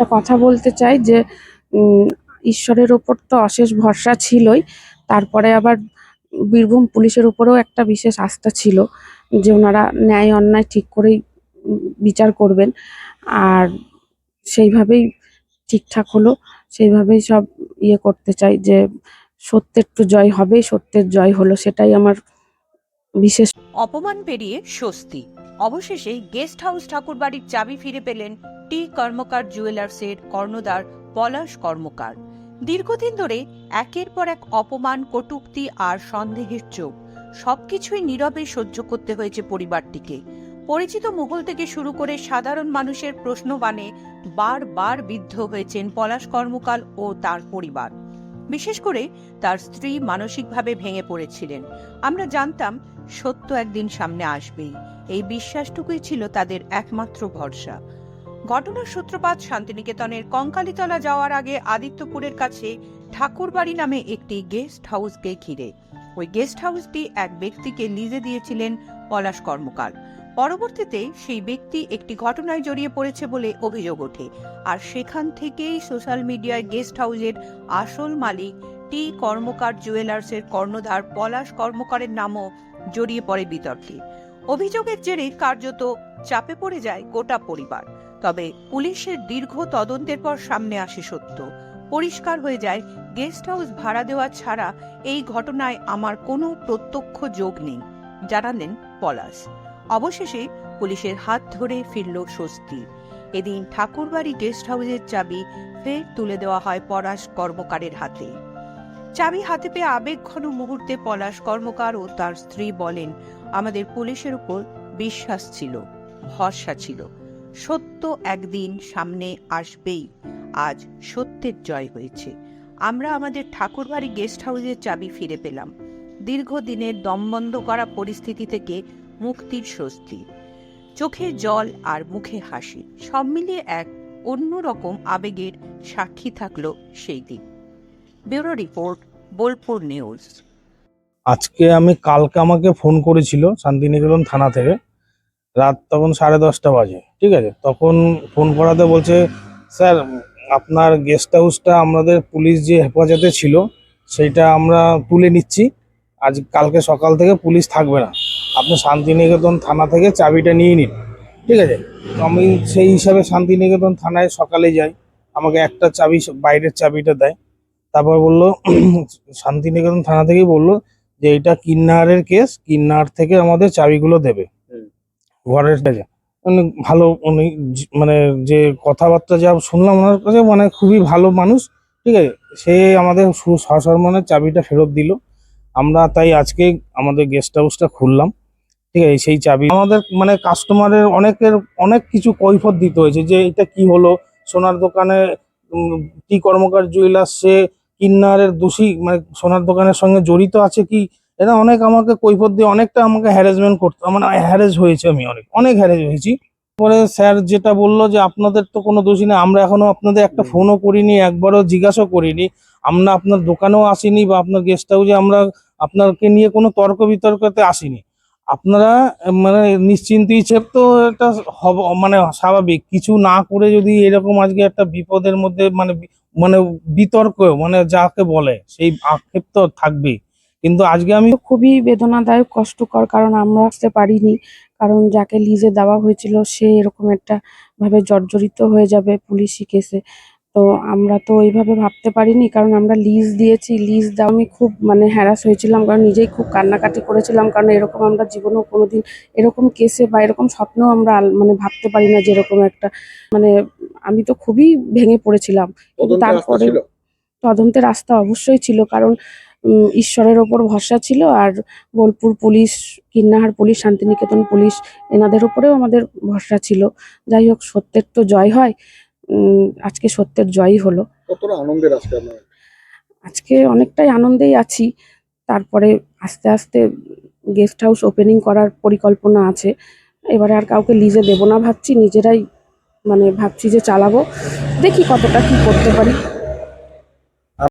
একটা কথা বলতে চাই যে ঈশ্বরের ওপর তো অশেষ ভরসা ছিলই, তারপরে আবার বীরভূম পুলিশের উপরেও একটা বিশেষ আস্থা ছিল যে ওনারা ন্যায় অন্যায় ঠিক করেই বিচার করবেন। আর সেইভাবেই ঠিকঠাক হলো, সেইভাবেই সব করতে চাই যে সত্যের তো জয় হবেই, সত্যের জয় হলো, সেটাই আমার বিশেষ। অপমান পেরিয়ে স্বস্তি, অবশেষে গেস্ট হাউস ঠাকুরবাড়ির চাবি ফিরে পেলেন টি কর্মকার জুয়েলার্সের কর্ণধার পলাশ কর্মকার। দীর্ঘদিন ধরে একের পর এক অপমান, কটূক্তি আর সন্দেহের চোখ সবকিছুই নীরবে সহ্য করতে হয়েছে পরিবারটিকে। পরিচিত মহল থেকে শুরু করে সাধারণ মানুষের প্রশ্নবাণে বারবার বিদ্ধ হয়েছেন পলাশ কর্মকার ও তার পরিবার। বিশেষ করে তার স্ত্রী মানসিকভাবে ভেঙে পড়েছিলেন। আমরা জানতাম সত্য একদিন সামনে আসবেই, এই বিশ্বাসটুকুই ছিল তাদের একমাত্র ভরসা। ঘটনার সূত্রপাত শান্তিনিকেতনের কঙ্কালীতলা যাওয়ার আগে আদিত্যপুরের কাছে ঠাকুরবাড়ি নামে একটি গেস্ট হাউসকে ঘিরে। ওই গেস্ট হাউসটি এক ব্যক্তিকে লিজে দিয়েছিলেন পলাশ কর্মকার। পরবর্তীতে সেই ব্যক্তি একটি ঘটনায় জড়িয়ে পড়েছে বলে অভিযোগ ওঠে, আর সেখান থেকেই সোশ্যাল মিডিয়ায় গেস্ট হাউসের আসল মালিক টি কর্মকার জুয়েলার্সের কর্ণধার পলাশ কর্মকারের নামও জড়িয়ে পড়ে বিতর্কে। অভিযোগের জেরে কার্যত চাপে পড়ে যায় গোটা পরিবার। তবে পুলিশের দীর্ঘ তদন্তের পর সামনে আসে সত্য। পরিষ্কার হয়ে যায় গেস্ট হাউস ভাড়া দেওয়া ছাড়া এই ঘটনায় আমার কোনো প্রত্যক্ষ যোগ নেই, জানালেন পলাশ। অবশেষে পুলিশের হাত ধরে ফিরল স্বস্তি। এদিন ঠাকুরবাড়ি গেস্ট হাউসের চাবি ফের তুলে দেওয়া হয় পলাশ কর্মকারের হাতে। চাবি হাতে পেয়ে আবেগঘন মুহূর্তে পলাশ কর্মকার ও তার স্ত্রী বলেন, আমাদের পুলিশের উপর বিশ্বাস ছিল, ভরসা ছিল, সত্য একদিন সামনে আসবেই। আজ সত্যের জয় হয়েছে। আমরা আমাদের ঠাকুরবাড়ি গেস্ট হাউসের চাবি ফিরে পেলাম। দীর্ঘদিনের দমবন্ধ করা পরিস্থিতি থেকে মুক্তির স্বস্তি। চোখে জল আর মুখে হাসি, সব মিলিয়ে এক অন্যরকম আবেগের সাক্ষী থাকলো সেই দিন। Bureau report, Bolpur news. আজকে কালকে আমাকে ফোন করেছিল শান্তিনিকেতন থানা থেকে, রাত তখন 10:30 বাজে, ঠিক আছে। তখন ফোন করাতে বলছে, স্যার আপনার গেস্ট হাউসটা আমাদের পুলিশ যে হেফাজতে ছিল সেইটা আমরা তুলে নিচ্ছি, কালকে সকাল থেকে পুলিশ থাকবে না, আপনি শান্তিনিকেতন থানা থেকে চাবিটা নিয়ে নিন, ঠিক আছে। তো আমি সেই হিসাবে শান্তিনিকেতন থানায় সকালে যাই, আমাকে একটা চাবি, বাইরের চাবিটা দেয়। তারপর বললো, শান্তিনিকেতন থানা থেকেই বললো যে এটা কিন্নারের কেস, কিন্নার থেকে আমাদের চাবিগুলো দেবে ঘরের। উনি ভালো, উনি মানে যে কথাবার্তা যা শুনলাম ওনার কাছে, মানে খুবই ভালো মানুষ, ঠিক আছে। সে আমাদের সসম্মানে চাবিটা ফেরত দিল। আমরা তাই আজকে আমাদের গেস্ট হাউসটা খুললাম, ঠিক আছে। সেই চাবি আমাদের মানে কাস্টমারের অনেক কিছু কৈফিয়ত দিতে হয়েছে যে এটা কি হলো, সোনার দোকানে টি কর্মকার জুয়েলার্স সে কিন্নারের দোষী, মানে সোনার দোকানের সঙ্গে জড়িত আছে কি, এটা অনেক আমাকে কৈফিয়ত দিয়ে অনেকটা আমাকে হ্যারাসমেন্ট করতে, মানে হ্যারেস হয়েছে, আমি অনেক হ্যারেস হয়েছি। পরে স্যার যেটা বললো যে আপনাদের তো কোনো দোষী নেই, আমরা এখনো আপনাদের একটা ফোনও করিনি, একবারও জিজ্ঞাসাও করিনি, আমরা আপনার দোকানেও আসিনি বা আপনার গেস্ট হাউসে আমরা আপনাকে নিয়ে কোনো তর্ক বিতর্কতে আসিনি। আপনারা মানে নিশ্চিন্তেই ছেপ, তো এটা মানে স্বাভাবিক কিছু না করে যদি এরকম আজকে একটা বিপদের মধ্যে মানে বিতর্ক, মানে যাকে বলে সেই আক্ষেপ তো থাকবেই। কিন্তু আজকে আমি খুবই বেদনাদায়ক, কষ্টকর, কারণ আমরা আসতে পারিনি, কারণ যাকে লিজে দেওয়া হয়েছিল সে এরকম একটা ভাবে জর্জরিত হয়ে যাবে পুলিশি কেসে। তো আমরা তো ওইভাবে ভাবতে পারিনি, কারণ আমরা লিজ দিয়েছি, লিজ দেওয়া আমি খুব হ্যারাস হয়েছিলাম, কারণ নিজেই খুব কান্নাকাটি করেছিলাম, কারণ এরকম আমরা জীবনেও কোনোদিন এরকম কেসে বা এরকম স্বপ্নেও আমরা ভাবতে পারি না যে এরকম একটা আমি তো খুবই ভেঙে পড়েছিলাম। কিন্তু তারপরে তদন্তের আস্থা অবশ্যই ছিল, কারণ ঈশ্বরের ওপর ভরসা ছিল, আর Bolpur police, Kirnahar police, Santiniketan police, এনাদের উপরেও আমাদের ভরসা ছিল। যাই হোক, সত্যের তো জয় হয়, আজকে সত্যের জয়ই হলো। কতটা আনন্দের আজকে অনেকটাই আনন্দেই আছি। তারপরে আস্তে আস্তে গেস্ট হাউস ওপেনিং করার পরিকল্পনা আছে। এবারে আর কাউকে লিজে দেবো না ভাবছি, নিজেরাই ভাবছি যে চালাবো, দেখি কতটা কি করতে পারি।